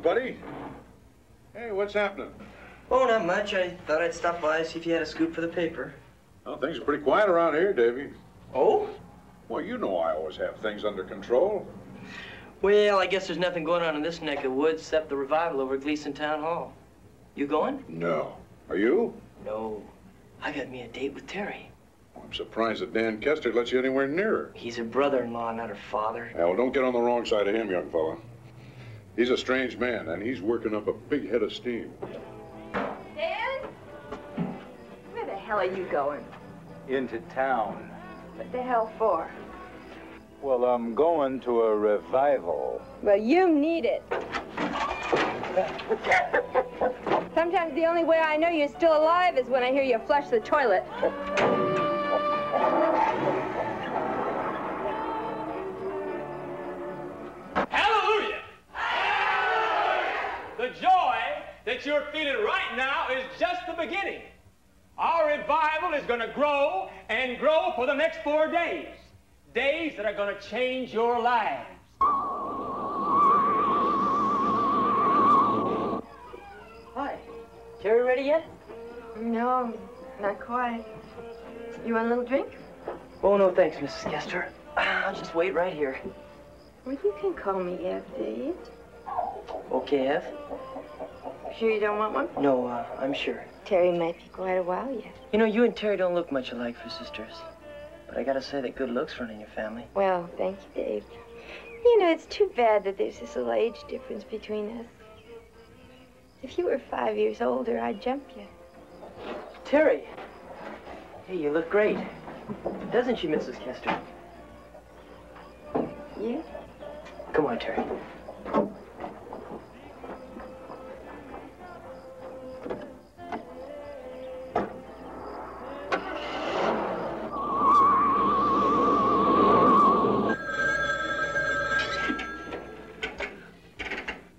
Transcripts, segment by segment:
buddy. Hey, what's happening? Oh, not much. I thought I'd stop by, see if you had a scoop for the paper. Well, things are pretty quiet around here, Davy. Oh? Well, you know I always have things under control. Well, I guess there's nothing going on in this neck of the woods except the revival over at Gleason Town Hall. You going? No. Are you? No. I got me a date with Terry. I'm surprised that Dan Kester lets you anywhere near her. He's her brother-in-law, not her father. Well, don't get on the wrong side of him, young fella. He's a strange man, and he's working up a big head of steam. Dan? Where the hell are you going? Into town. What the hell for? Well, I'm going to a revival. Well, you need it. Sometimes the only way I know you're still alive is when I hear you flush the toilet. Hallelujah! The joy that you're feeling right now is just the beginning. Our revival is going to grow and grow for the next 4 days. Days that are going to change your lives. Hi. Terry ready yet? No, not quite. You want a little drink? Oh, no, thanks, Mrs. Kester. I'll just wait right here. Well, you can call me Ev, Dave. Okay, Ev? Sure you don't want one? No, I'm sure. Terry might be quite a while yet. You know, you and Terry don't look much alike for sisters. But I gotta say that good looks run in your family. Well, thank you, Dave. You know, it's too bad that there's this little age difference between us. If you were 5 years older, I'd jump you. Terry! Hey, you look great. Doesn't she, Mrs. Kester? Yeah? Come on, Terry.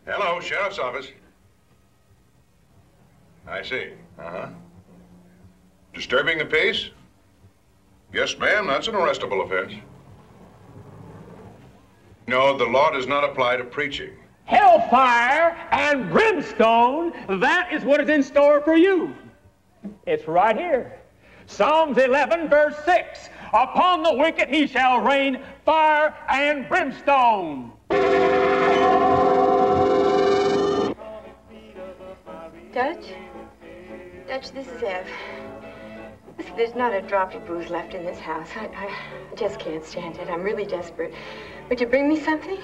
Hello, Sheriff's Office. I see. Disturbing the peace? Yes, ma'am, that's an arrestable offense. No, the law does not apply to preaching. Hellfire and brimstone, that is what is in store for you. It's right here. Psalms 11, verse 6. Upon the wicked he shall rain fire and brimstone. Dutch? Dutch, this is Ev. Listen, there's not a drop of booze left in this house. I just can't stand it. I'm really desperate. Would you bring me something?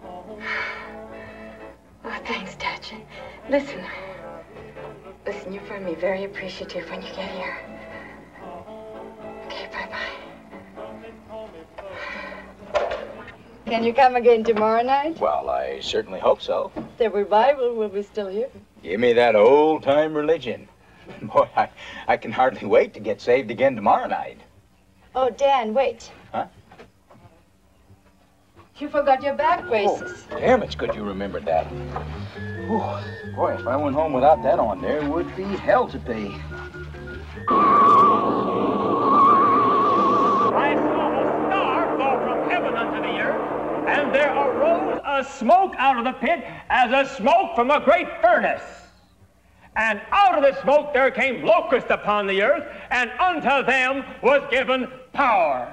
Oh, thanks, Dutch. And listen, you'll find me very appreciative when you get here. Okay, bye-bye. Can you come again tomorrow night? Well, I certainly hope so. The revival will be still here. Give me that old-time religion. Boy, I can hardly wait to get saved again tomorrow night. Oh, Dan, wait. Huh? You forgot your back braces. Oh, damn, it's good you remembered that. Whew. Boy, if I went home without that on, there would be hell to pay. I saw a star fall from heaven unto the earth, and there arose a smoke out of the pit as a smoke from a great furnace. And out of the smoke there came locusts upon the earth, and unto them was given power.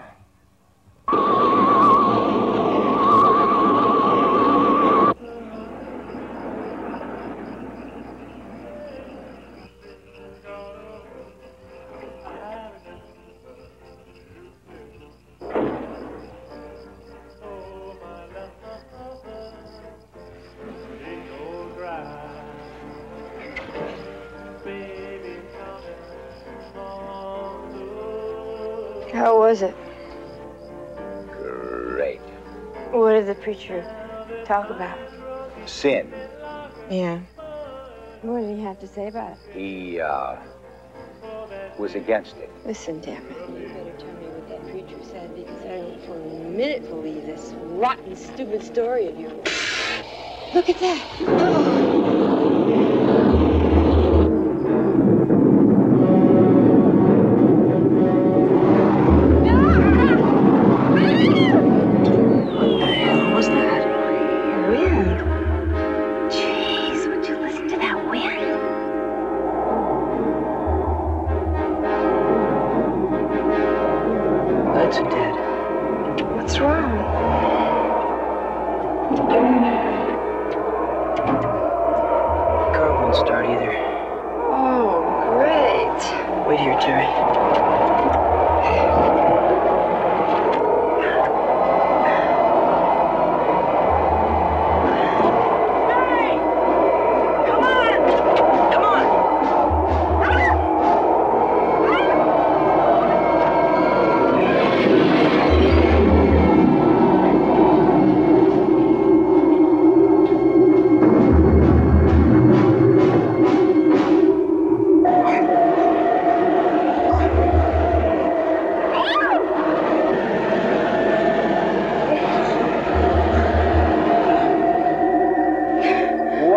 How was it? Great. What did the preacher talk about? Sin. Yeah. What did he have to say about it? He, was against it. Listen, damn it. You better tell me what that preacher said, because I don't for a minute believe this rotten, stupid story of yours. Look at that. What the hell was that? Wind.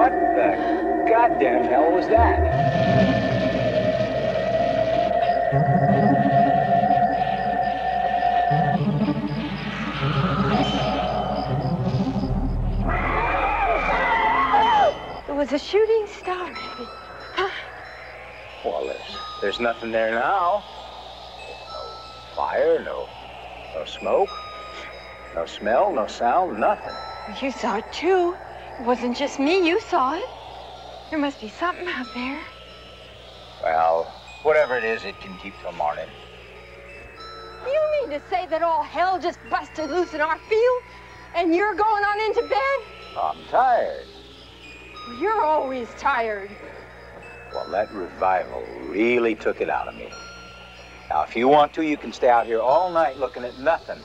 What the goddamn hell was that? It was a shooting star. Well, there's nothing there now. No fire, no smoke, no smell, no sound, nothing. You saw it too. It wasn't just me, you saw it. There must be something out there. Well, whatever it is, it can keep till morning. You mean to say that all hell just busted loose in our field? And you're going on into bed? I'm tired. You're always tired. Well, that revival really took it out of me. Now, if you want to, you can stay out here all night looking at nothing.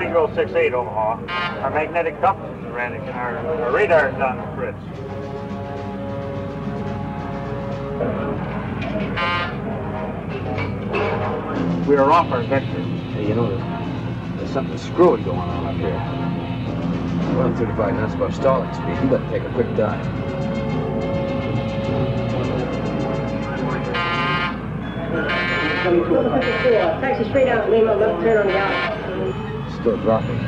Single 68 Omaha. Our magnetic compass is erratic and our radar's on the fritz. We are off our vector. Hey, you know, there's something screwy going on up here. 135 knots above stalling speed. You better take a quick dive. Taxi straight out, Lima, left turn on the out. Still dropping.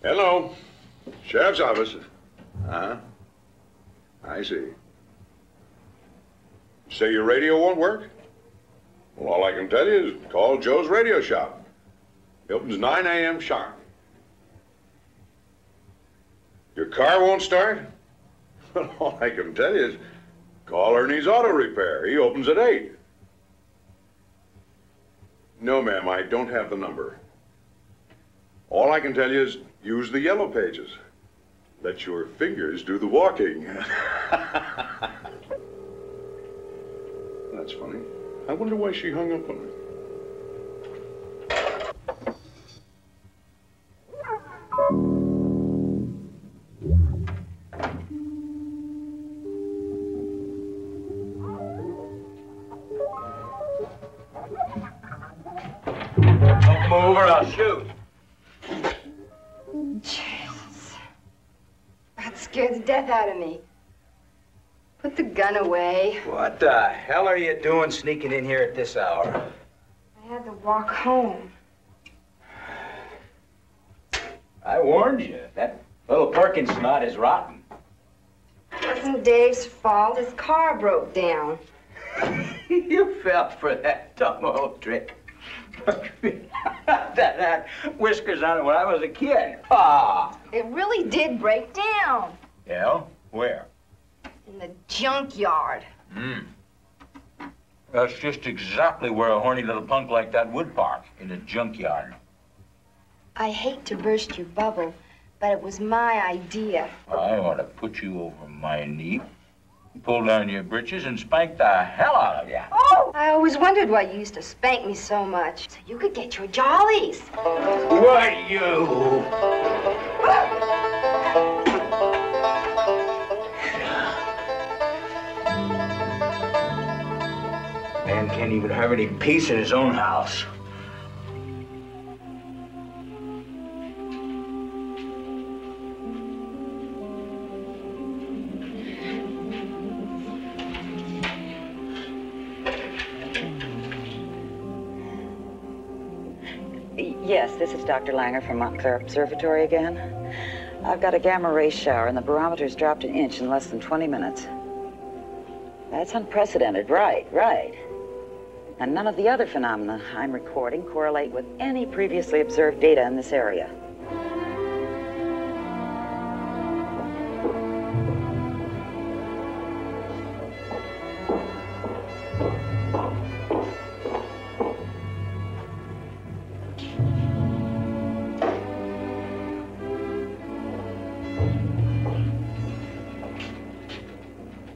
Hello. Sheriff's office. Uh-huh. I see. Say your radio won't work? Well, all I can tell you is call Joe's radio shop. He opens 9 a.m. sharp. Your car won't start? Well, all I can tell you is call Ernie's Auto Repair. He opens at 8. No, ma'am, I don't have the number. All I can tell you is use the yellow pages. Let your fingers do the walking. That's funny. I wonder why she hung up on me. Don't move or I'll shoot. Jesus. That scared the death out of me. Put the gun away. What the hell are you doing sneaking in here at this hour? I had to walk home. I warned you. That little Perkins snot is rotten. It wasn't Dave's fault. His car broke down. You fell for that dumb old trick. that had whiskers on it when I was a kid. Ah! It really did break down. Yeah? Where? In the junkyard. That's just exactly where a horny little punk like that would park, in a junkyard. I hate to burst your bubble, but it was my idea. I ought to put you over my knee, pull down your britches, and spank the hell out of you. Oh! I always wondered why you used to spank me so much, so you could get your jollies. What, you? Man can't even have any peace in his own house. Yes, this is Dr. Langer from Montclair Observatory again. I've got a gamma ray shower and the barometer's dropped an inch in less than 20 minutes. That's unprecedented, right. And none of the other phenomena I'm recording correlate with any previously observed data in this area.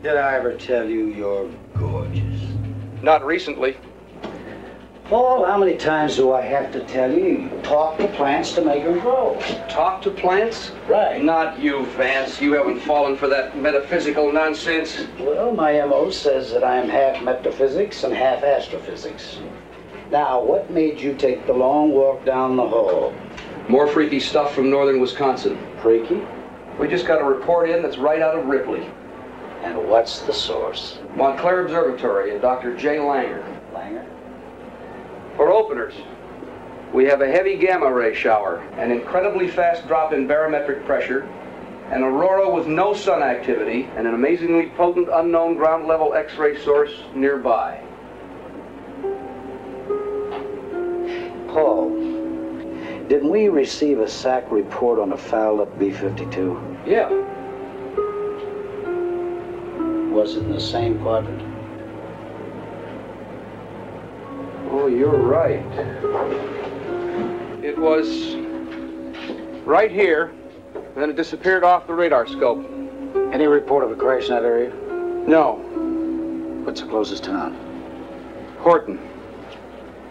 Did I ever tell you you're gorgeous? Not recently. Paul, how many times do I have to tell you? You talk to plants to make them grow. Talk to plants? Right. Not you, Vance. You haven't fallen for that metaphysical nonsense. Well, my M.O. says that I'm half metaphysics and half astrophysics. Now, what made you take the long walk down the hall? More freaky stuff from northern Wisconsin. Freaky? We just got a report in that's right out of Ripley. And what's the source? Montclair Observatory and Dr. J. Langer. Langer? For openers, we have a heavy gamma ray shower, an incredibly fast drop in barometric pressure, an aurora with no sun activity, and an amazingly potent unknown ground level X-ray source nearby. Paul, didn't we receive a SAC report on a fouled-up B-52? Yeah. Was it in the same quadrant? Oh, you're right. It was right here, and then it disappeared off the radar scope. Any report of a crash in that area? No. What's the closest town? Horton.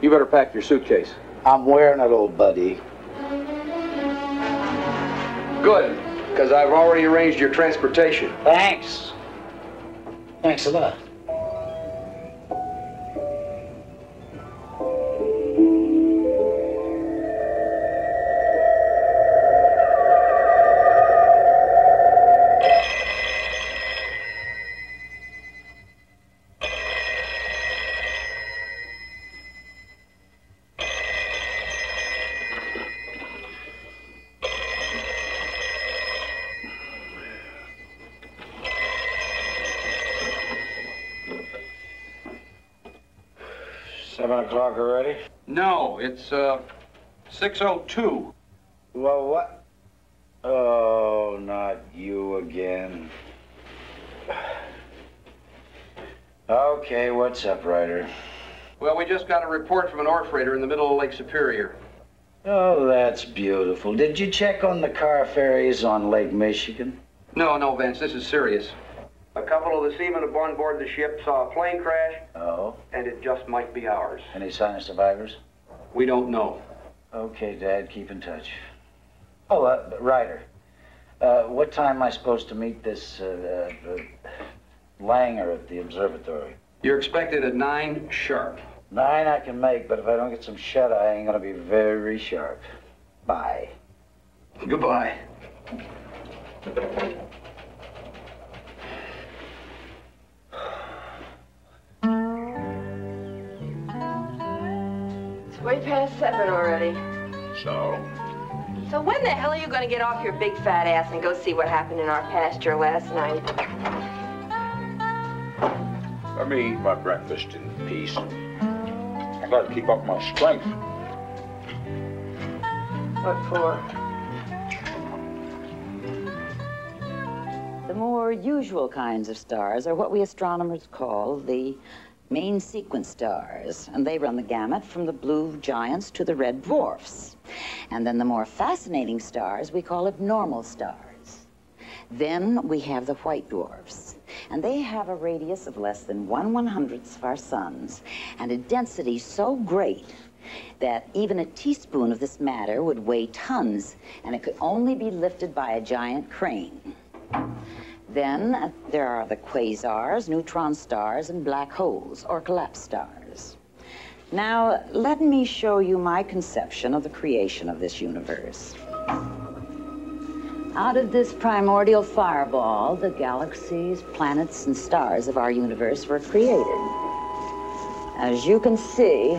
You better pack your suitcase. I'm wearing it, old buddy. Good, because I've already arranged your transportation. Thanks. Thanks a lot. O'clock already? No, it's 6:02. Well, what? Oh, not you again. Okay, what's up, Ryder? Well, we just got a report from an ore freighter in the middle of Lake Superior. Oh, that's beautiful. Did you check on the car ferries on Lake Michigan? No, Vance, this is serious. A couple of the seamen on board the ship saw a plane crash. Oh? And it just might be ours. Any sign of survivors? We don't know. Okay, Dad, keep in touch. Oh, Ryder, what time am I supposed to meet this Langer at the observatory? You're expected at 9 sharp. 9 I can make, but if I don't get some shut-eye, I ain't gonna be very sharp. Bye. Goodbye. Way past 7 already. So? So when the hell are you going to get off your big fat ass and go see what happened in our pasture last night? Let me eat my breakfast in peace. I gotta keep up my strength. What for? The more usual kinds of stars are what we astronomers call the main sequence stars, and they run the gamut from the blue giants to the red dwarfs. And then the more fascinating stars we call abnormal stars. Then we have the white dwarfs, and they have a radius of less than 1/100th of our sun's, and a density so great that even a teaspoon of this matter would weigh tons, and it could only be lifted by a giant crane. Then there are the quasars, neutron stars, and black holes, or collapsed stars. Now, let me show you my conception of the creation of this universe. Out of this primordial fireball, the galaxies, planets, and stars of our universe were created. As you can see,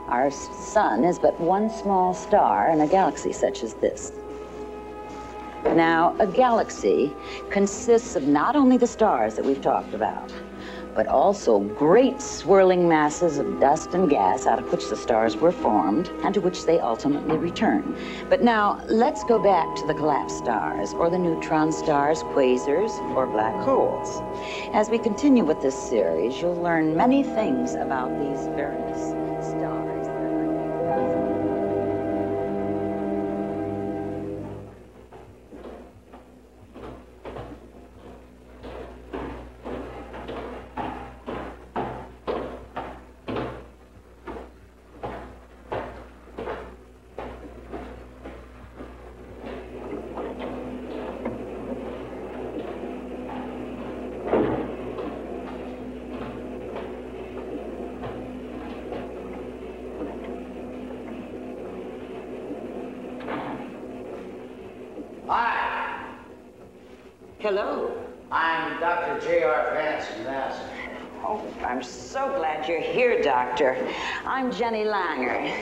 our sun is but one small star in a galaxy such as this. Now, a galaxy consists of not only the stars that we've talked about, but also great swirling masses of dust and gas out of which the stars were formed and to which they ultimately return. But now, let's go back to the collapsed stars, or the neutron stars, quasars, or black holes. As we continue with this series, you'll learn many things about these various stars. Hello. I'm Dr. J.R. Vance from NASA. Oh, I'm so glad you're here, Doctor. I'm Jenny Langer.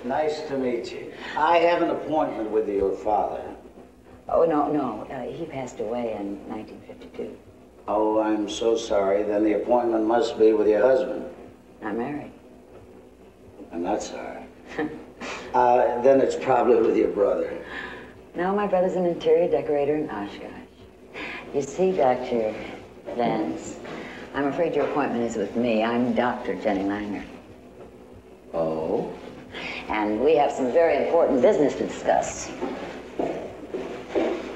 Nice to meet you. I have an appointment with your father. Oh, no. He passed away in 1952. Oh, I'm so sorry. Then the appointment must be with your husband. I'm married. I'm not sorry. Then it's probably with your brother. No, my brother's an interior decorator in Oshkosh. You see, Dr. Vance, I'm afraid your appointment is with me. I'm Dr. Jenny Langer. Oh? And we have some very important business to discuss.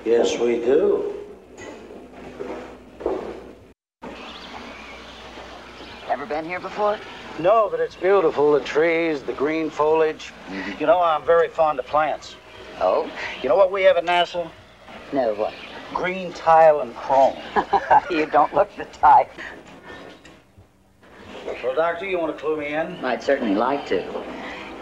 Yes, we do. Ever been here before? No, but it's beautiful. The trees, the green foliage. You know, I'm very fond of plants. Oh? You know what we have at NASA? No, what? Green tile and chrome. You don't look the type. Well, Doctor, you want to clue me in? I'd certainly like to.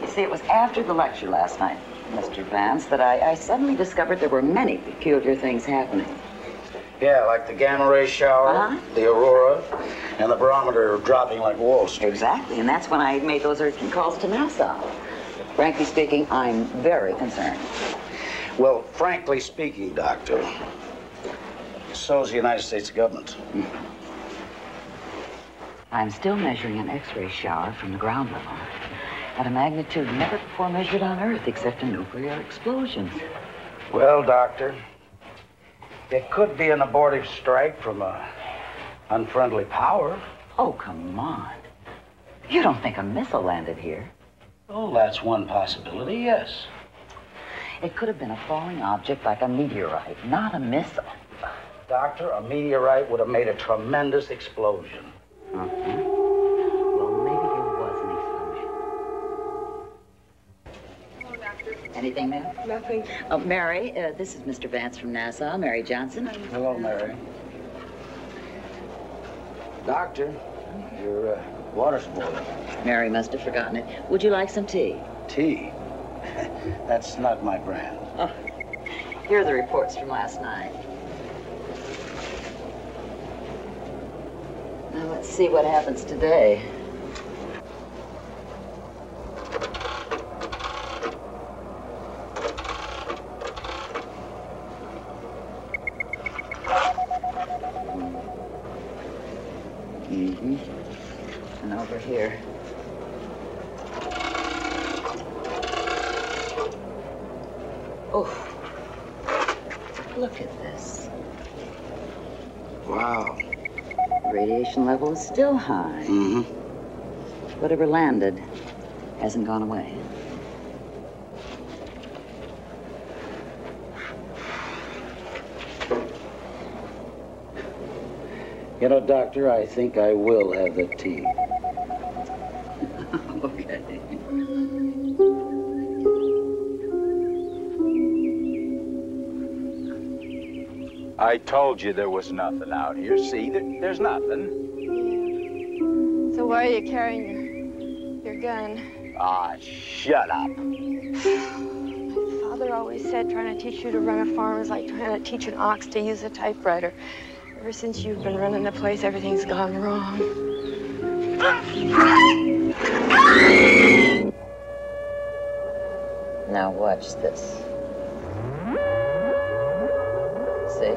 You see, it was after the lecture last night, Mr. Vance, that I suddenly discovered there were many peculiar things happening. Yeah, like the gamma ray shower, the aurora, and the barometer dropping like Wall Street. Exactly, and that's when I made those urgent calls to NASA. Frankly speaking, I'm very concerned. Well, frankly speaking, Doctor, so's the United States government. I'm still measuring an X-ray shower from the ground level at a magnitude never before measured on Earth except in nuclear explosions. Well, Doctor, it could be an abortive strike from an unfriendly power. Oh, come on. You don't think a missile landed here? Oh, that's one possibility, yes. It could have been a falling object like a meteorite, not a missile. Doctor, a meteorite would have made a tremendous explosion. Well, maybe there was an explosion. Anything new? Nothing. Oh, Mary, this is Mr. Vance from NASA, Mary Johnson. Hello, Mary. Doctor, your water's boiling. Mary must have forgotten it. Would you like some tea? Tea? That's not my brand. Oh, here are the reports from last night. Now, let's see what happens today. And over here. Oh, look at this. Wow. The radiation level is still high. Mm-hmm. Whatever landed hasn't gone away. You know, Doctor, I think I will have the tea. Okay. I told you there was nothing out here. See, there's nothing. Yeah. So why are you carrying your gun? Ah, shut up. My father always said trying to teach you to run a farm is like trying to teach an ox to use a typewriter. Ever since you've been running the place, everything's gone wrong. Now watch this. See?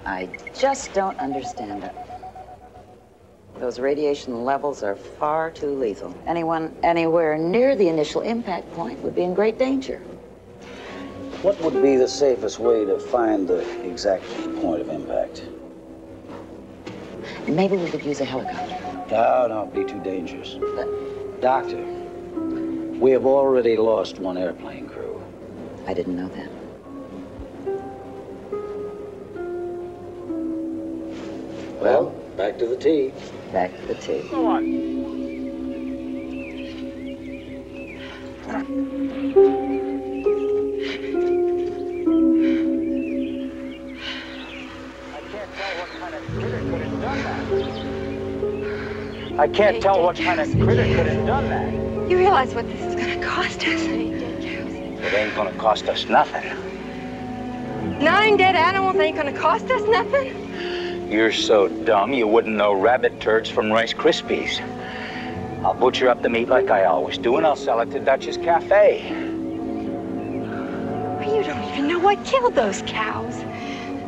I just don't understand it. Those radiation levels are far too lethal. Anyone anywhere near the initial impact point would be in great danger. What would be the safest way to find the exact point of impact? Maybe we could use a helicopter. No, it'd be too dangerous. Doctor, we have already lost one airplane crew. I didn't know that. Well, back to the tea. Back to the tea. Go on. I can't tell what kind of critter could have done that. You realize what this is going to cost us? I did. It ain't gonna cost us nothing. 9 dead animals ain't gonna cost us nothing? You're so dumb you wouldn't know rabbit turds from Rice Krispies. I'll butcher up the meat like I always do, and I'll sell it to Dutch's Cafe. You don't even know what killed those cows.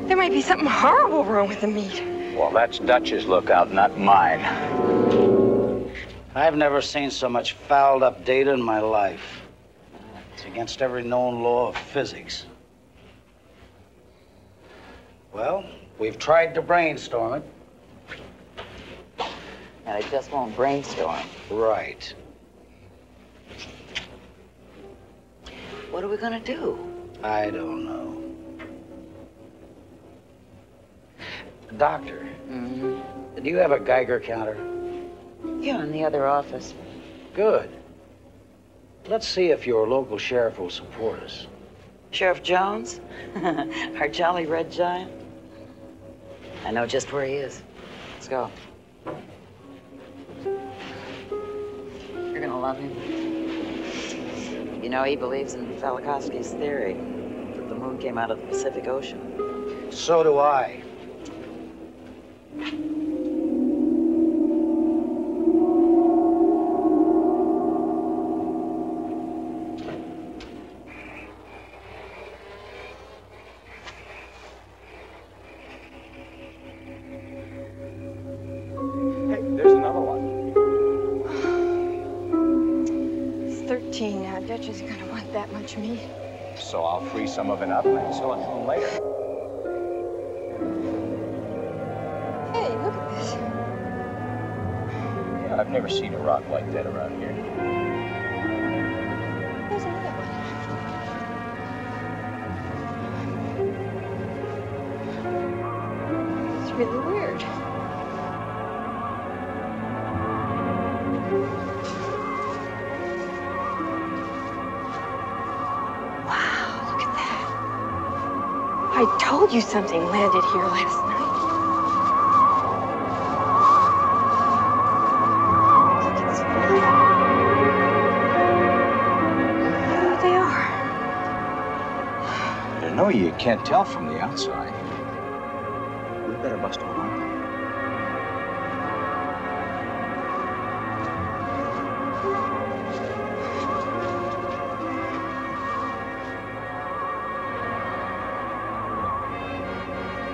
There might be something horrible wrong with the meat. Well, that's Dutch's lookout, not mine. I've never seen so much fouled up data in my life. It's against every known law of physics. Well, we've tried to brainstorm it. And it just won't brainstorm. Right. What are we gonna do? I don't know. Doctor, do you have a Geiger counter? Yeah, in the other office. Good. Let's see if your local sheriff will support us. Sheriff Jones? Our jolly red giant? I know just where he is. Let's go. You're gonna love him. You know, he believes in Velikovsky's theory that the moon came out of the Pacific Ocean. So do I. Hey, there's another one. It's 13 now. Dutch isn't gonna want that much meat. So I'll freeze some of it up and I can sell it to him later. Hey, look at this. Yeah, I've never seen a rock like that around here. There's another one. It's really weird. I told you something landed here last night. Look, it's flying. There they are. I know you can't tell from the outside. We better bust them open.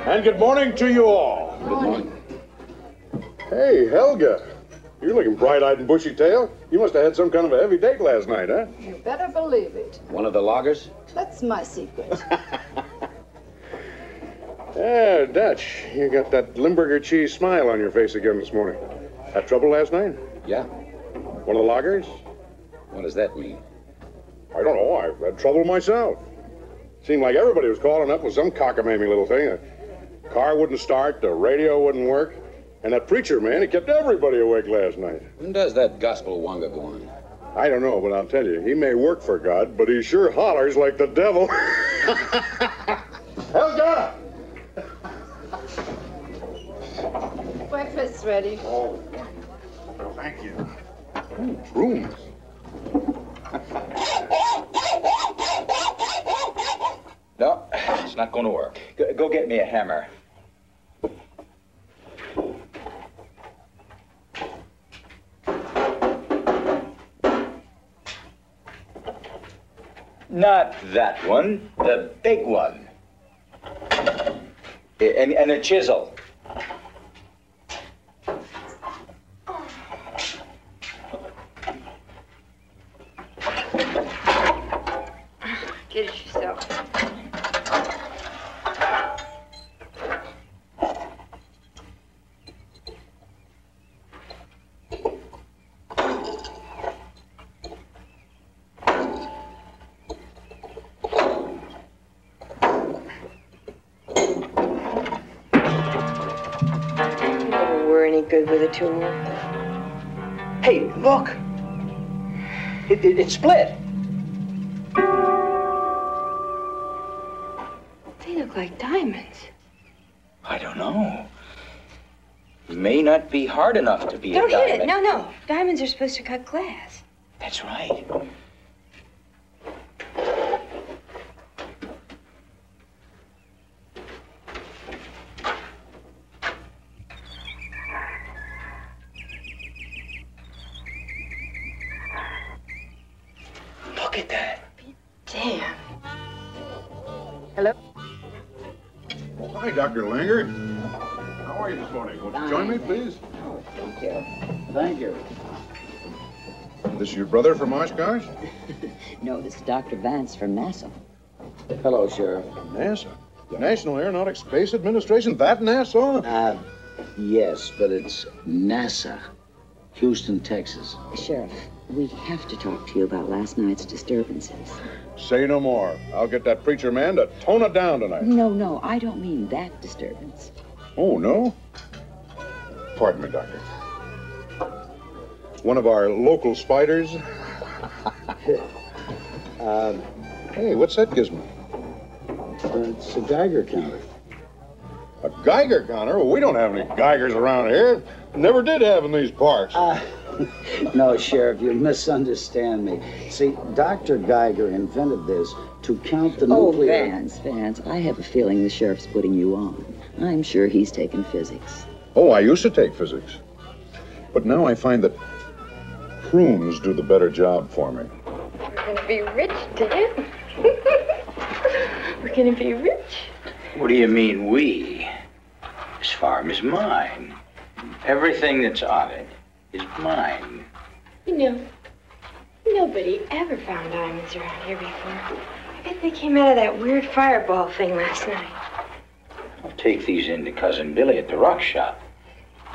And good morning to you all. Good morning. Hey, Helga. You're looking bright-eyed and bushy-tailed. You must have had some kind of a heavy date last night, huh? You better believe it. One of the loggers? That's my secret. Yeah, Dutch, you got that Limburger cheese smile on your face again this morning. Had trouble last night? Yeah. One of the loggers? What does that mean? I don't know. I've had trouble myself. Seemed like everybody was calling up with some cockamamie little thing. The car wouldn't start, the radio wouldn't work, and that preacher man, he kept everybody awake last night. When does that gospel wanga go on? I don't know, but I'll tell you, he may work for God, but he sure hollers like the devil. Helga! Breakfast's ready. Oh, thank you. Ooh, rooms. No, it's not going to work. Go get me a hammer. Not that one, the big one. And a chisel. Get it yourself. Good with a tumor. Hey, look! It split. They look like diamonds. I don't know. May not be hard enough to be Don't a diamond. hit it. No, no. Diamonds are supposed to cut glass. That's right. Hello? Oh, hi, Dr. Langer. How are you this morning? Won't you join me, please? Oh, thank you. Thank you. This your brother from Oshkosh? No, this is Dr. Vance from NASA. Hello, Sheriff. NASA? The National Aeronautics Space Administration? That NASA? Yes, but it's NASA. Houston, Texas. Sheriff, we have to talk to you about last night's disturbances. Say no more. I'll get that preacher man to tone it down tonight. No, I don't mean that disturbance. Oh, no? Pardon me, Doctor. One of our local spiders? Hey, what's that gizmo? It's a Geiger counter. A Geiger counter? Well, we don't have any Geigers around here. Never did have in these parts. No, Sheriff, you misunderstand me. See, Dr. Geiger invented this to count the nuclear... Vance, I have a feeling the sheriff's putting you on. I'm sure he's taken physics. Oh, I used to take physics. But now I find that prunes do the better job for me. We're going to be rich, Dan. We're going to be rich. What do you mean, we? This farm is mine. Everything that's on it is mine. You know, nobody ever found diamonds around here before. I bet they came out of that weird fireball thing last night. I'll take these in to Cousin Billy at the rock shop.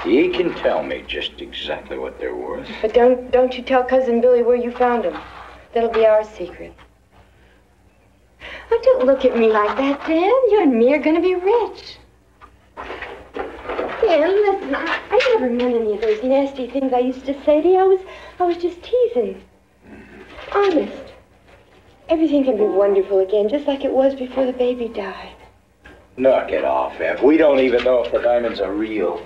He can tell me just exactly what they're worth. But don't you tell Cousin Billy where you found them. That'll be our secret. Oh, don't look at me like that, Dan. You and me are going to be rich. Dan, listen, I never meant any of those nasty things I used to say to you. I was just teasing. Honest. Everything can be wonderful again, just like it was before the baby died. Knock it off, Ev. We don't even know if the diamonds are real.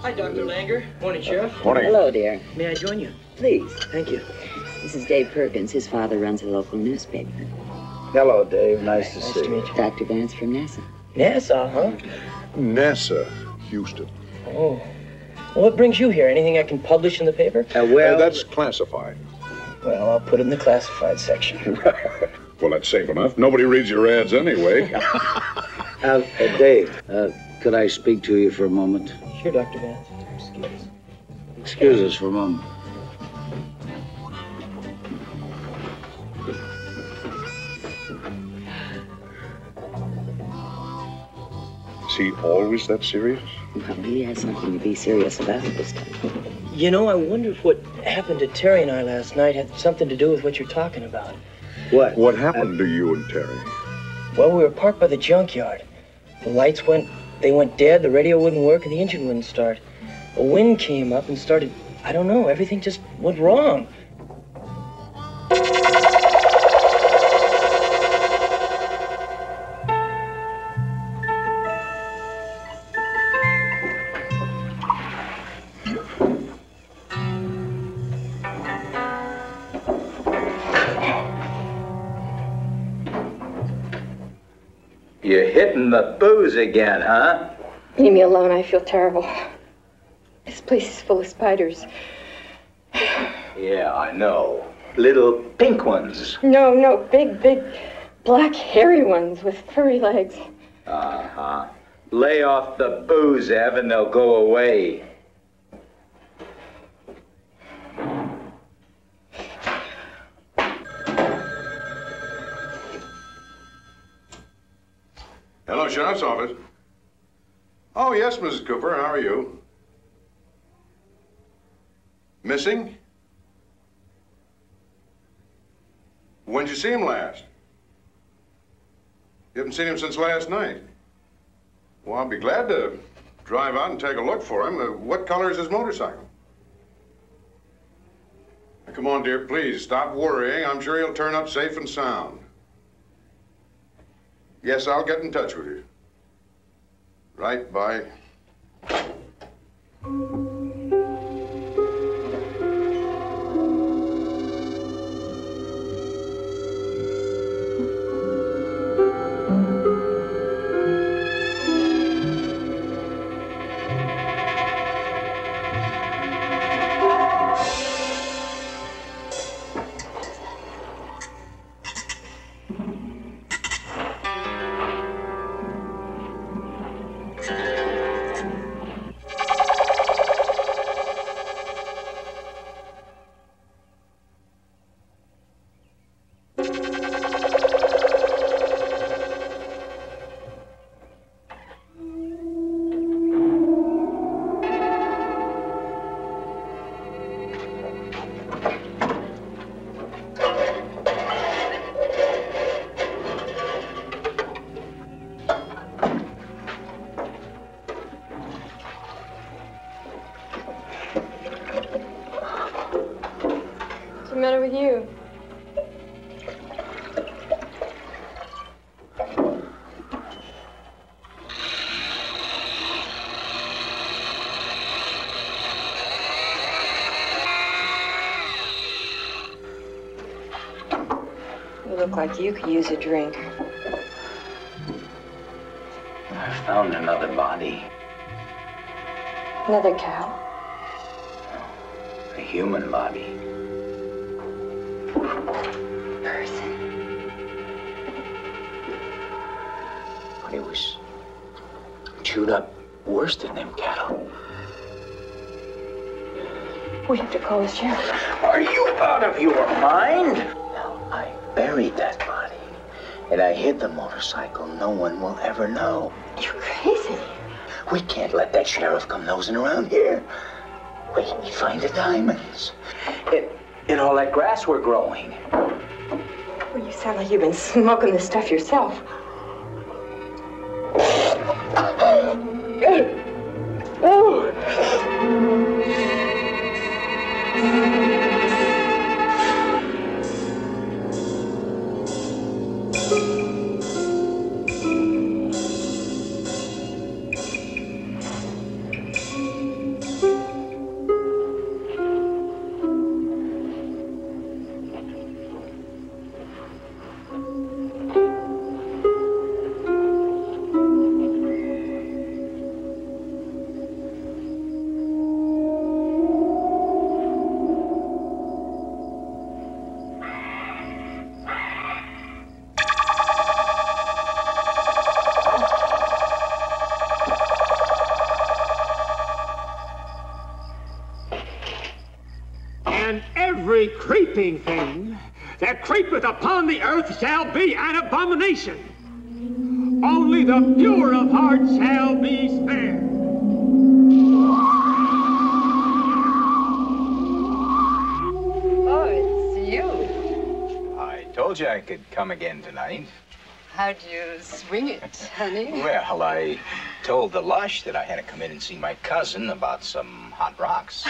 Hi, Dr. Langer. Morning, Sheriff. Morning. Hello, dear. May I join you? Please. Thank you. This is Dave Perkins. His father runs a local newspaper. Hello, Dave. Nice to Nice see to you. meet you. Dr. Vance from NASA. NASA, huh? NASA, Houston. Oh. Well, what brings you here? Anything I can publish in the paper? That's classified. Well, I'll put it in the classified section. Well, that's safe enough. Nobody reads your ads anyway. Dave, could I speak to you for a moment? Sure, Dr. Vance. Excuse. Excuse us for a moment. Is he always that serious? Well, he has something to be serious about this time. You know, I wonder if what happened to Terry and I last night had something to do with what you're talking about. What? What happened to you and Terry? Well, we were parked by the junkyard. The lights went dead, the radio wouldn't work, and the engine wouldn't start. A wind came up and started, I don't know, everything just went wrong. You're hitting the booze again, huh? Leave me alone. I feel terrible. This place is full of spiders. Yeah, I know. Little pink ones. No, big, black, hairy ones with furry legs. Uh-huh. Lay off the booze, Ev, and they'll go away. Hello, Sheriff's Office. Oh, yes, Mrs. Cooper. How are you? Missing? When'd you see him last? You haven't seen him since last night. Well, I'll be glad to drive out and take a look for him. What color is his motorcycle? Now, come on, dear, please, stop worrying. I'm sure he'll turn up safe and sound. Yes, I'll get in touch with you. Right, bye. with you? You look like you could use a drink. I found another body. Another cow. A human body. Person. But he was chewed up worse than them cattle. We have to call the sheriff. Are you out of your mind? Now, I buried that body, and I hid the motorcycle. No one will ever know. You're crazy. We can't let that sheriff come nosing around here. Wait, we find the diamonds. In all that grass we're growing. Well, you sound like you've been smoking this stuff yourself. Every creeping thing that creepeth upon the earth shall be an abomination. Only the pure of heart shall be spared. Oh, it's you. I told you I could come again tonight. How'd you swing it, honey? Well, I told the lush that I had to come in and see my cousin about some hot rocks.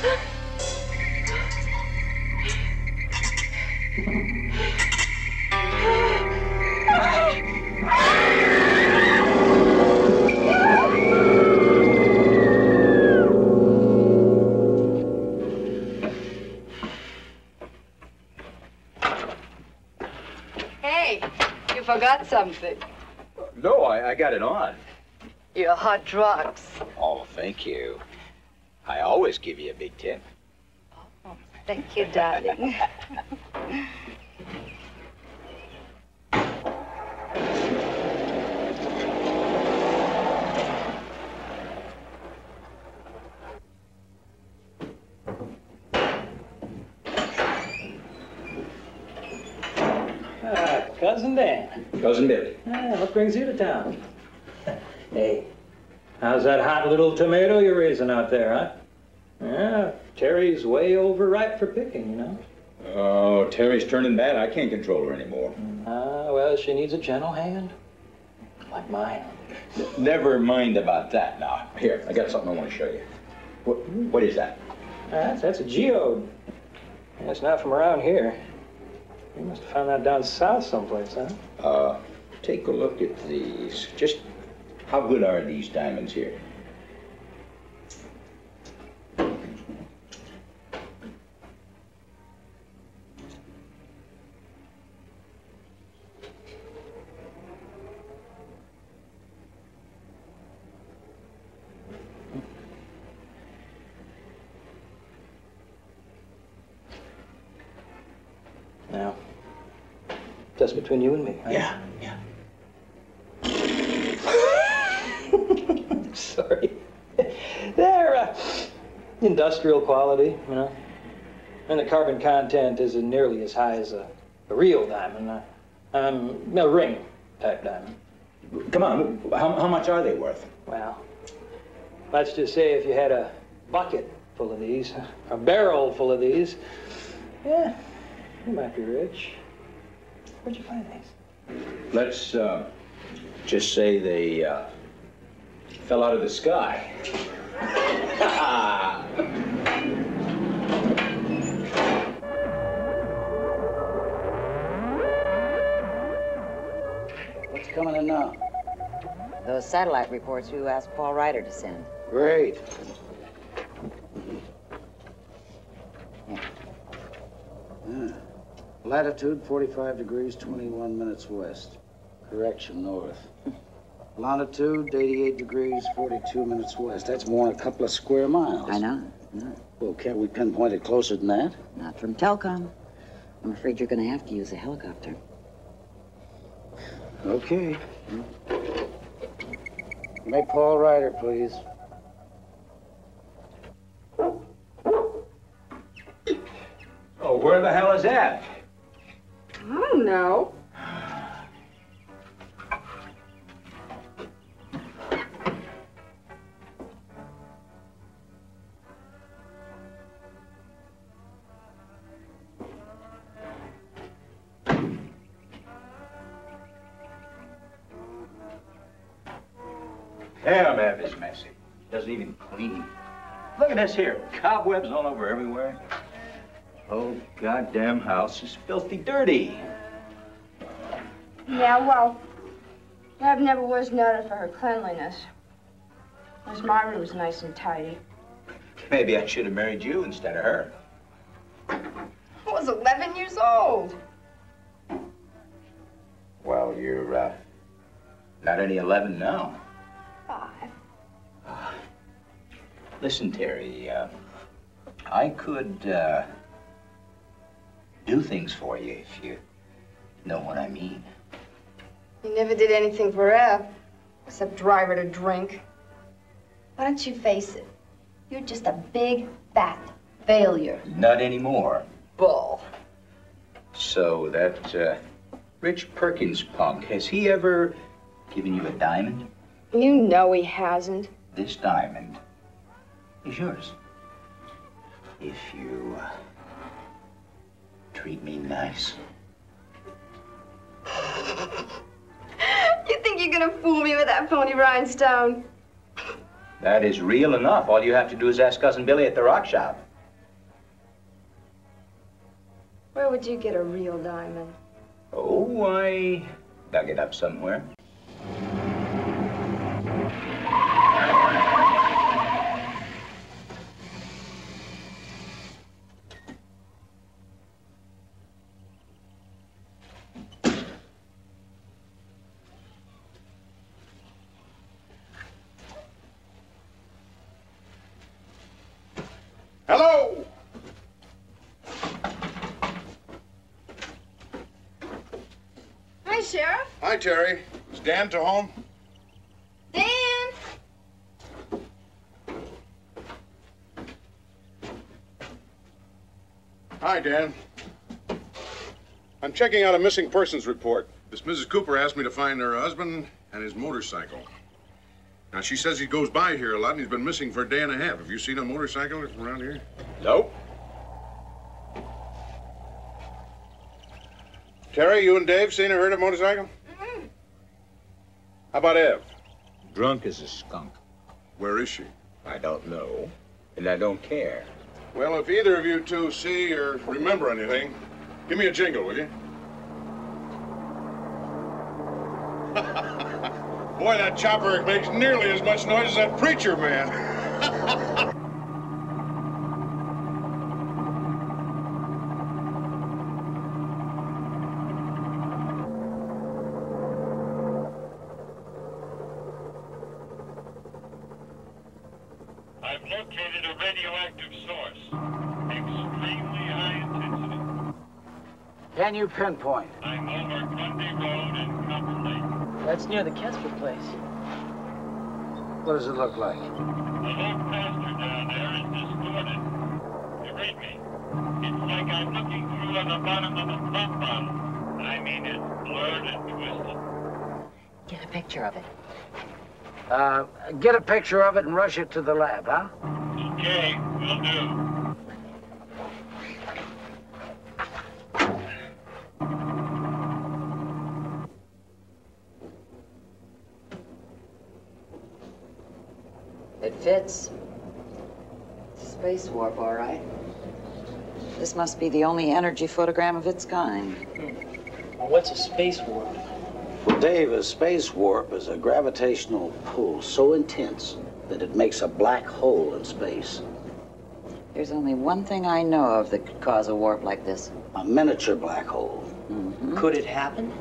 Hey, you forgot something. No, I got it on. Your hot drugs. Oh, thank you. I always give you a big tip. Oh, thank you, darling. Cousin Dan. Cousin Billy. What brings you to town? Hey, how's that hot little tomato you're raising out there, huh? Yeah, Terry's way overripe for picking, you know. Oh, Terry's turning bad. I can't control her anymore. Well, she needs a gentle hand. Like mine. Never mind about that now. Here, I got something I want to show you. What is that? That's a geode. Yeah, it's not from around here. You must have found that down south someplace, huh? Take a look at these. Just how good are these diamonds here? Now, just between you and me, huh? Yeah. Sorry. They're industrial quality, you know. And the carbon content isn't nearly as high as a real diamond. A ring type diamond. Come on, how much are they worth? Well, let's just say if you had a bucket full of these, a barrel full of these, yeah, you might be rich. Where'd you find these? Let's just say they fell out of the sky. What's coming in now? Those satellite reports you asked Paul Ryder to send. Great. Yeah. Latitude 45 degrees 21 minutes west. Correction, north. Longitude 88 degrees 42 minutes west. That's more than a couple of square miles. I know. Well, can't we pinpoint it closer than that? Not from Telcom. I'm afraid you're going to have to use a helicopter. Okay. Make Paul Ryder, please. Oh, where the hell is that? I don't know. Hell, man, this messy. Doesn't even clean. Look at this here. Cobwebs all over everywhere. Oh, goddamn house is filthy dirty. Yeah, well, Deb never was noted for her cleanliness. At least my room's nice and tidy. Maybe I should have married you instead of her. I was 11 years old. Well, you're, not any 11 now. 5. Listen, Terry, I could, do things for you if you know what I mean. You never did anything for Ev, except drive her to drink. Why don't you face it? You're just a big, fat failure. Not anymore. Bull. So that, Rich Perkins punk, has he ever given you a diamond? You know he hasn't. This diamond is yours. If you, treat me nice. You think you're gonna fool me with that phony rhinestone? That is real enough. All you have to do is ask Cousin Billy at the rock shop. Where would you get a real diamond? Oh, I dug it up somewhere. Hello! Hi, Sheriff. Hi, Terry. Is Dan to home? Dan! Hi, Dan. I'm checking out a missing persons report. This Mrs. Cooper asked me to find her husband and his motorcycle. Now, she says he goes by here a lot and he's been missing for a day and a half. Have you seen a motorcycle around here? Nope. Terry, you and Dave seen or heard of a motorcycle? Mm-mm. How about Ev? Drunk as a skunk. Where is she? I don't know, and I don't care. Well, if either of you two see or remember anything, give me a jingle, will you? Boy, that chopper makes nearly as much noise as that preacher man. I've located a radioactive source. Extremely high intensity. Can you pinpoint? I'm over Grundy Road in Copper Lake. That's near the Kesper place. What does it look like? The whole pasture down there is distorted. You read me? It's like I'm looking through on the bottom of a pump bottle. I mean, it's blurred and twisted. Get a picture of it. Get a picture of it and rush it to the lab, huh? Okay, will do. It fits. Space warp, all right. This must be the only energy photogram of its kind. Well, what's a space warp? Well, Dave, a space warp is a gravitational pull so intense that it makes a black hole in space. There's only one thing I know of that could cause a warp like this. A miniature black hole. Mm-hmm. Could it happen?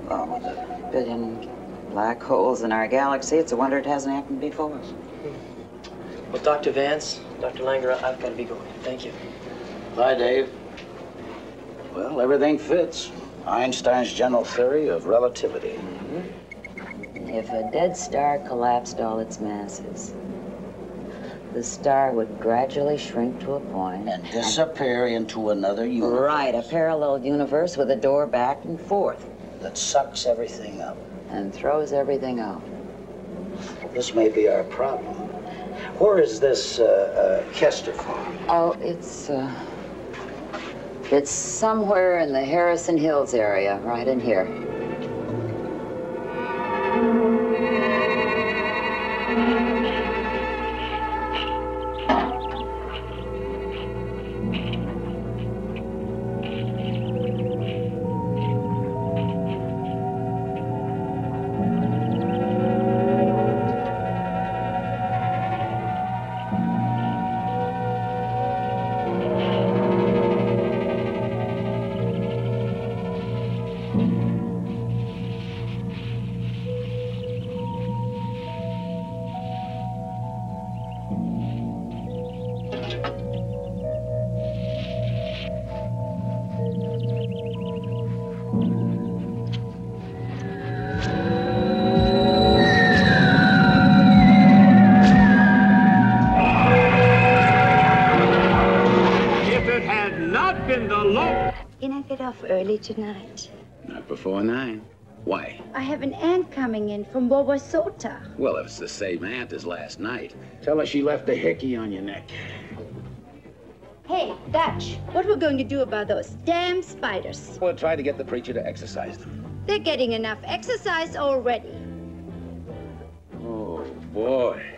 Well, with a billion black holes in our galaxy, it's a wonder it hasn't happened before. Well, Dr. Vance, Dr. Langer, I've got to be going. Thank you. Bye, Dave. Well, everything fits. Einstein's general theory of relativity. Mm-hmm. If a dead star collapsed all its masses, the star would gradually shrink to a point and disappear into another universe. Right, a parallel universe with a door back and forth. That sucks everything up. And throws everything out. This may be our problem. Where is this Kester farm? Oh, it's somewhere in the Harrison Hills area, right in here. Can I get off early tonight? Not before 9. Why? I have an aunt coming in from Wauwasota. Well, if it's the same aunt as last night, tell her she left a hickey on your neck. Hey, Dutch, what we're going to do about those damn spiders? We'll try to get the preacher to exercise them. They're getting enough exercise already. Oh, boy.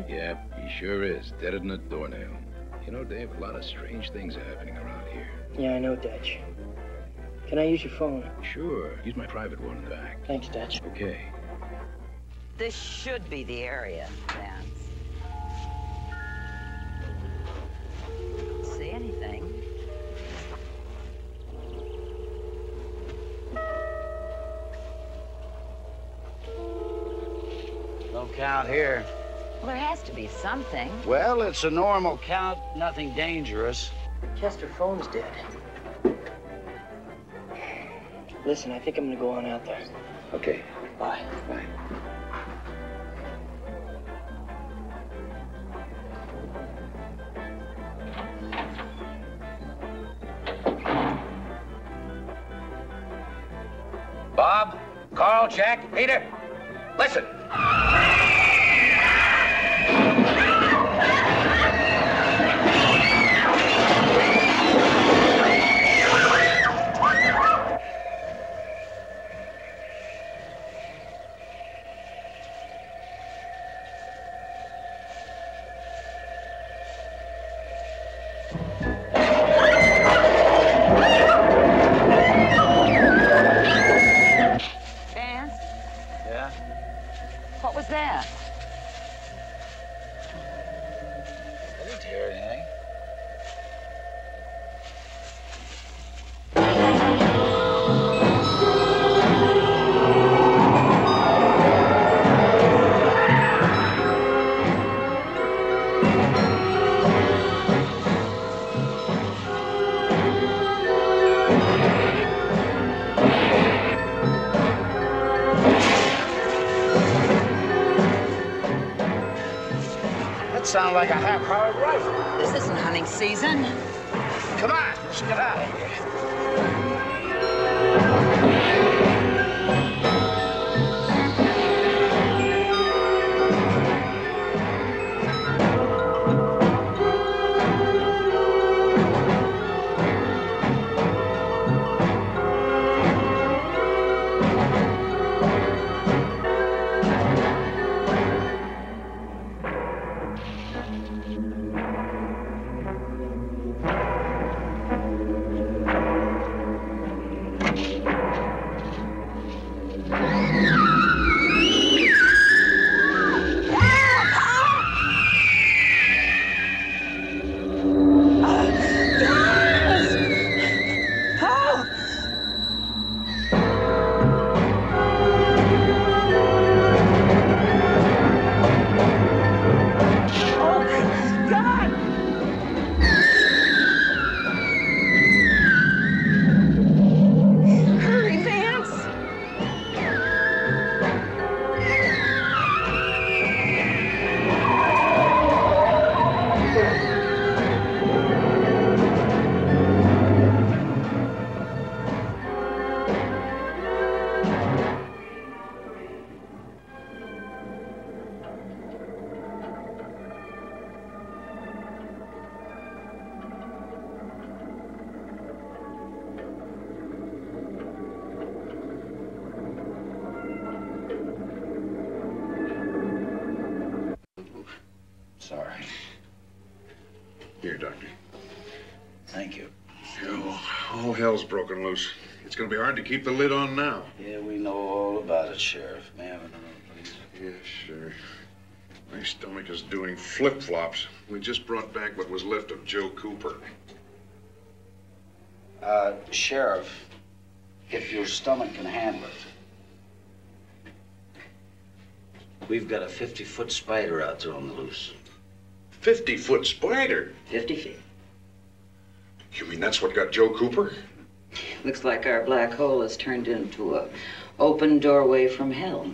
Yep, he sure is. Deader than a doornail. You know, Dave, a lot of strange things are happening around here. Yeah, I know, Dutch. Can I use your phone? Sure. Use my private one in the back. Thanks, Dutch. Okay. This should be the area, Vance. Don't see anything. No count here. Well, there has to be something. Well, it's a normal count, nothing dangerous. Chester, phone's dead. Listen, I think I'm gonna go on out there. Okay. Bye. Bye. Bob, Carl, Jack, Peter, listen. What was that? I didn't hear anything. Sound like a half-powered rifle. This isn't hunting season. Come on, let's get out of here. Sorry. Here, Doctor. Thank you. All hell's broken loose. It's gonna be hard to keep the lid on now. Yeah, we know all about it, Sheriff. May I have another, please? Yeah, sure. My stomach is doing flip-flops. We just brought back what was left of Joe Cooper. Sheriff, if your stomach can handle it. We've got a 50-foot spider out there on the loose. 50-foot spider? 50 feet. You mean that's what got Joe Cooper? Looks like our black hole has turned into a open doorway from hell.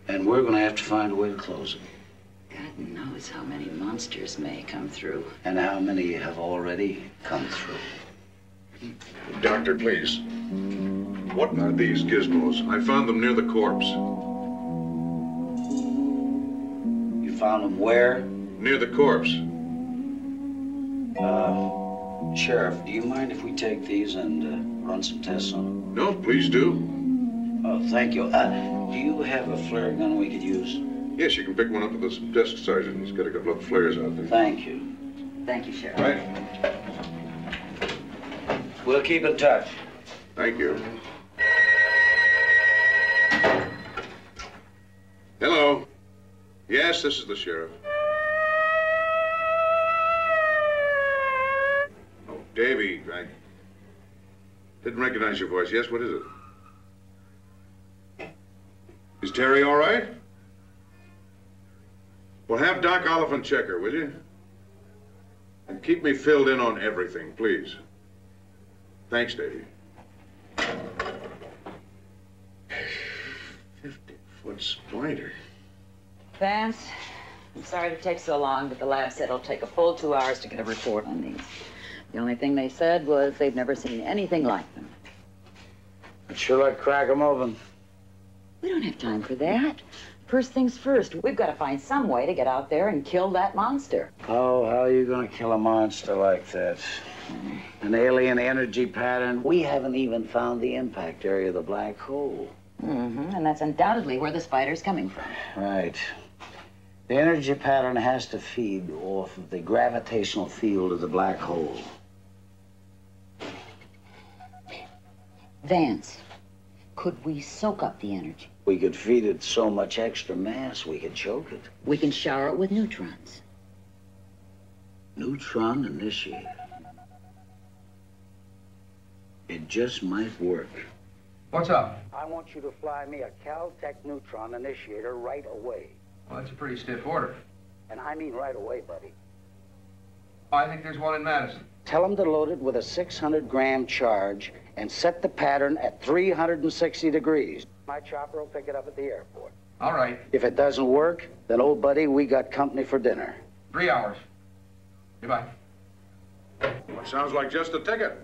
And we're gonna have to find a way to close it. God knows how many monsters may come through. And how many have already come through. Doctor, please. What are these gizmos? I found them near the corpse. You found them where? Near the corpse. Sheriff, do you mind if we take these and run some tests on them? No, please do. Oh, thank you. Do you have a flare gun we could use? Yes, you can pick one up at this desk, Sergeant. Let's get a couple of flares out there. Thank you. Thank you, Sheriff. Right. We'll keep in touch. Thank you. Hello. Yes, this is the sheriff. Oh, Davy, I didn't recognize your voice. Yes, what is it? Is Terry all right? Well, have Doc Oliphant check her, will you? And keep me filled in on everything, please. Thanks, Davy. 50-foot spider. Vance, I'm sorry to take so long, but the lab said it'll take a full 2 hours to get a report on these. The only thing they said was they've never seen anything like them. I'd sure like to crack them open. We don't have time for that. First things first, we've got to find some way to get out there and kill that monster. Oh, how are you going to kill a monster like that? An alien energy pattern? We haven't even found the impact area of the black hole. Mm-hmm, and that's undoubtedly where the spider's coming from. Right. The energy pattern has to feed off of the gravitational field of the black hole. Vance, could we soak up the energy? We could feed it so much extra mass, we could choke it. We can shower it with neutrons. Neutron initiator. It just might work. What's up? I want you to fly me a Caltech neutron initiator right away. Well, that's a pretty stiff order. And I mean right away, buddy. Oh, I think there's one in Madison. Tell them to load it with a 600-gram charge and set the pattern at 360 degrees. My chopper will pick it up at the airport. All right. If it doesn't work, then, old buddy, we got company for dinner. 3 hours. Goodbye. Well, sounds like just a ticket.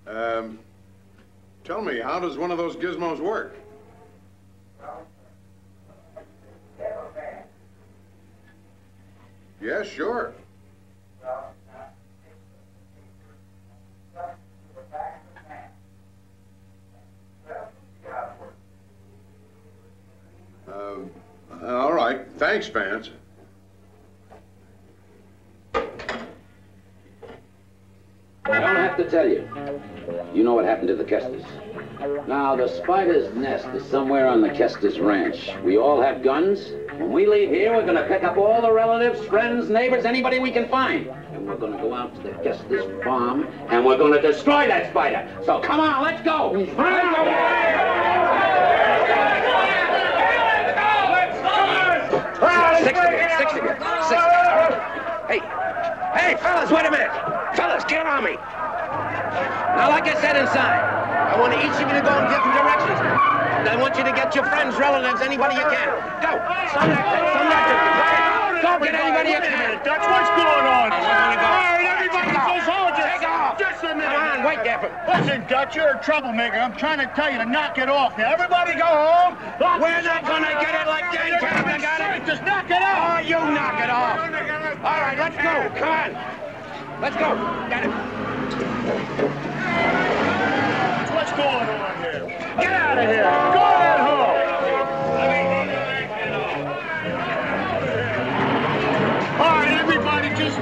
Tell me, how does one of those gizmos work? Yeah, sure. All right. Thanks, Vance. I don't have to tell you. You know what happened to the Kestis. Now, the spider's nest is somewhere on the Kestis ranch. We all have guns. When we leave here, we're going to pick up all the relatives, friends, neighbors, anybody we can find. And we're going to go out to the Kestis farm, and we're going to destroy that spider. So come on, let's go. Let's go. 60. Hey, fellas, wait a minute. Fellas, get on me. Now, like I said inside, I want each of you to go in different directions. And I want you to get your friends, relatives, anybody you can. Go. Some that. Don't get anybody extra. That's what's going on. All right, everybody goes home. Just a minute. Come on, wait there. Listen, Dutch, you're a troublemaker. I'm trying to tell you to knock it off. Now, everybody go home. We're not going to get it like they can. I got it. Just knock it off. Oh, you knock it off. All right, let's go. Come on. Let's go. Got it. What's going on here? Get out of here. Go ahead home. All right, everybody just...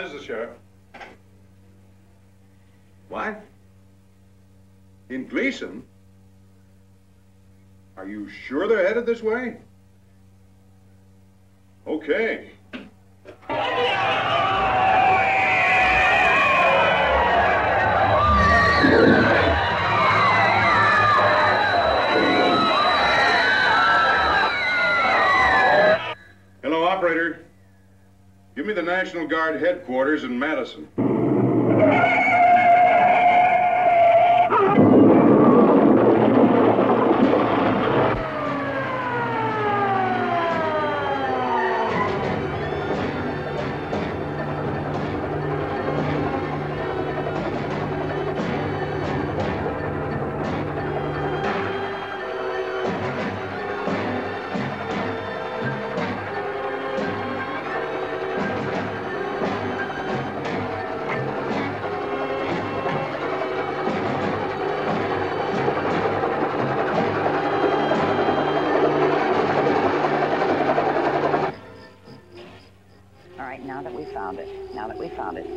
Yeah, this is the sheriff. What? In Gleason? Are you sure they're headed this way? Okay. Hello, operator. Give me the National Guard headquarters in Madison.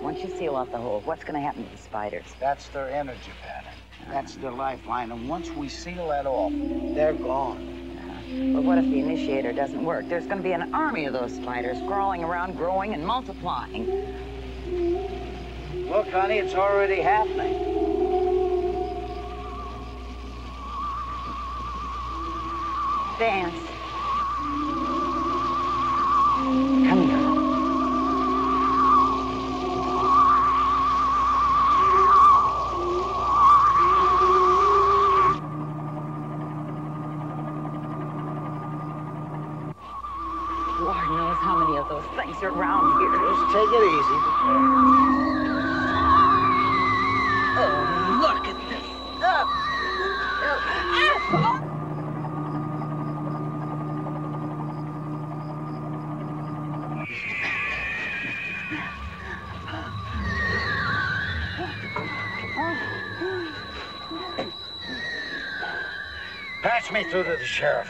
Once you seal off the hole, what's going to happen to the spiders? That's their energy pattern. That's their lifeline. And once we seal that off, they're gone. But what if the initiator doesn't work? There's going to be an army of those spiders crawling around, growing and multiplying. Look, honey, it's already happening. Dance. Come here. Those things are around here. Just take it easy. Oh, look at this. Patch me through to the sheriff.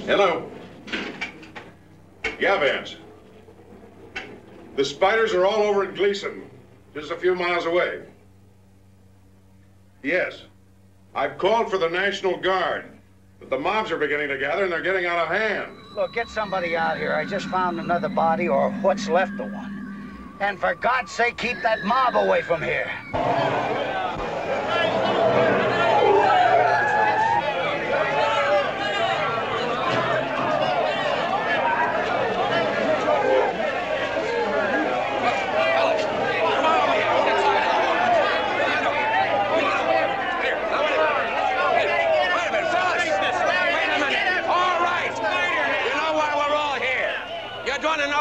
Hello. Yeah, Vance. The spiders are all over in Gleason, just a few miles away. Yes. I've called for the National Guard, but the mobs are beginning to gather and they're getting out of hand. Look, get somebody out here. I just found another body, or what's left of one. And for God's sake, keep that mob away from here.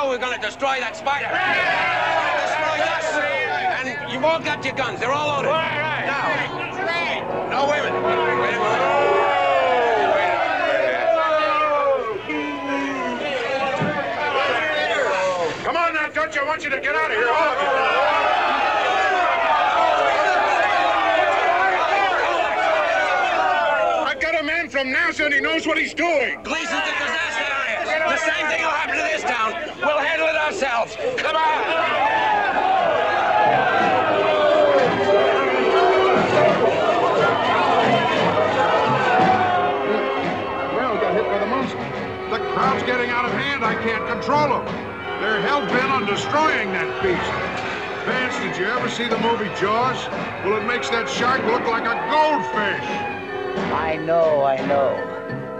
We're going to destroy that spider. Destroy us. And you've all got your guns. They're all loaded. Now. No, wait a minute. Wait a minute. Come on now, Dutch. I want you to get out of here, all of you. I got a man from NASA and he knows what he's doing. Gleason's a disaster area. The same thing will happen to this town. We'll handle it ourselves. Come on! Well, got hit by the monster. The crowd's getting out of hand. I can't control them. They're hell-bent on destroying that beast. Vance, did you ever see the movie Jaws? Well, it makes that shark look like a goldfish. I know.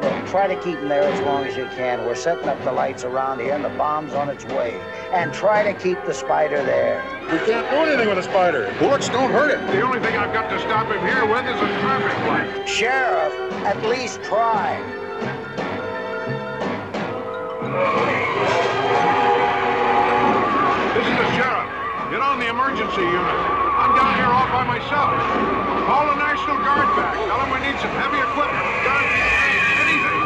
Look, try to keep them there as long as you can. We're setting up the lights around here, and the bomb's on its way. And try to keep the spider there. We can't do anything with a spider. Bullets don't hurt it. The only thing I've got to stop him here with is a traffic light. Sheriff, at least try. This is the sheriff. Get on the emergency unit. I'm down here all by myself. Call the National Guard back. Tell them we need some heavy equipment. Guns, anything.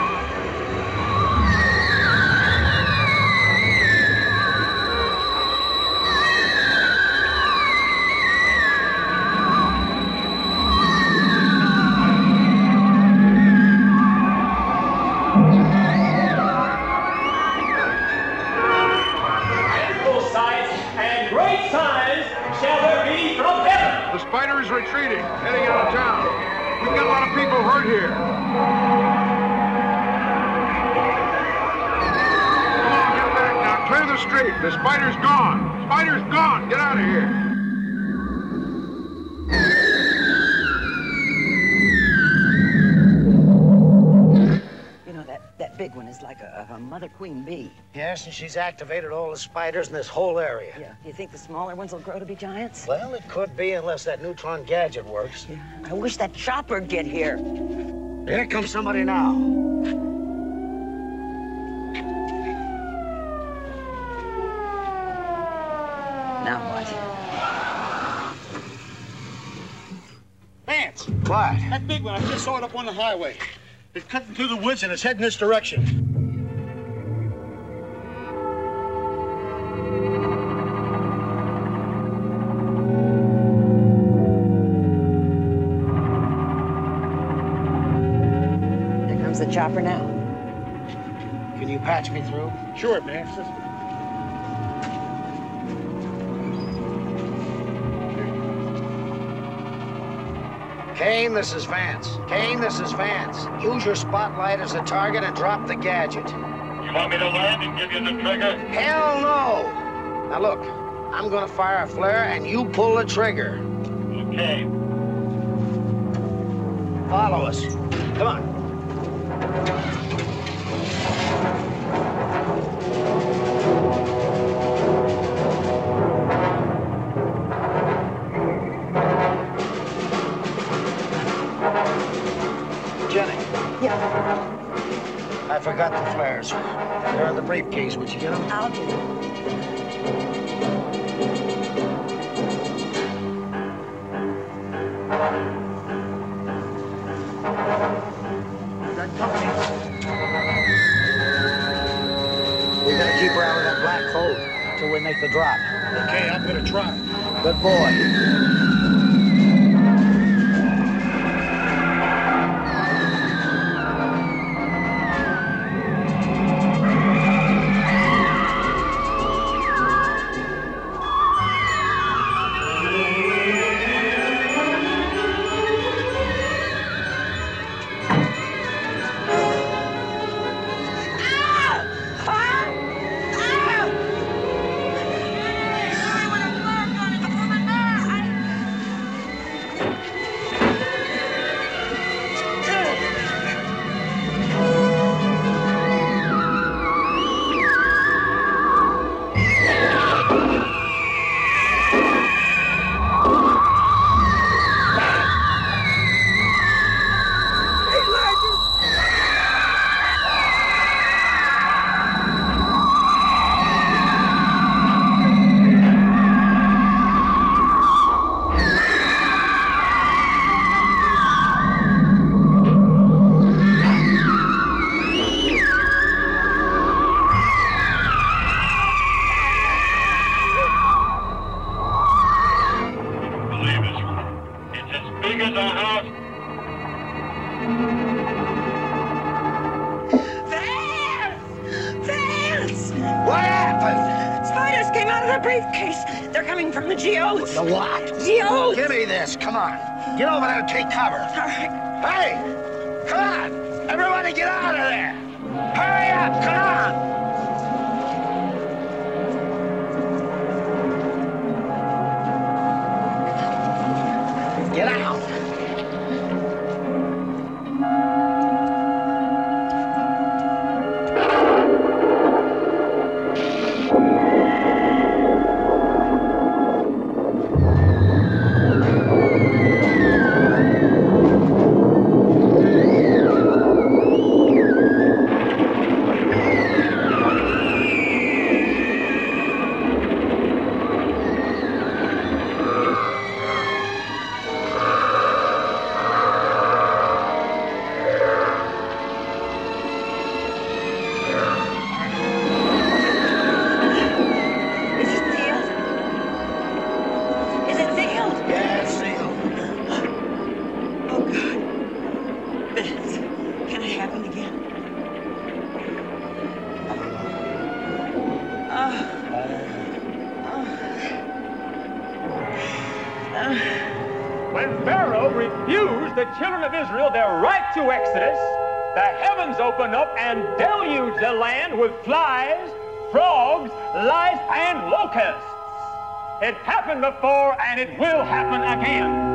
Spider's retreating, heading out of town. We've got a lot of people hurt here. Come on, get back now. Clear the street. The Spider's gone. Spider's gone. Get out of here. That big one is like a mother queen bee. Yes, and she's activated all the spiders in this whole area. Yeah. Do you think the smaller ones will grow to be giants? Well, it could be, unless that neutron gadget works. Yeah. I wish that chopper'd get here. Here comes somebody now. Now what? Vance! What? That big one, I just saw it up on the highway. It's cutting through the woods and it's heading this direction. There comes the chopper now. Can you patch me through? Sure, Vance. Kane, this is Vance. Kane, this is Vance. Use your spotlight as a target and drop the gadget. You want me to land and give you the trigger? Hell no! Now look, I'm gonna fire a flare and you pull the trigger. Okay. Follow us. Come on. Jenny. Yeah. I forgot the flares. They're in the briefcase. Would you get them? I'll get them. That company. We gotta keep her out of that black hole till we make the drop. Okay, I'm gonna try. Good boy. Geos. The what? Geos. Give me this. Come on. Get over there and take cover. All right. Hey! Come on! Everybody get out of there! Hurry up! Come on! Get out! When Pharaoh refused the children of Israel their right to Exodus, the heavens opened up and deluged the land with flies, frogs, lice, and locusts. It happened before, and it will happen again.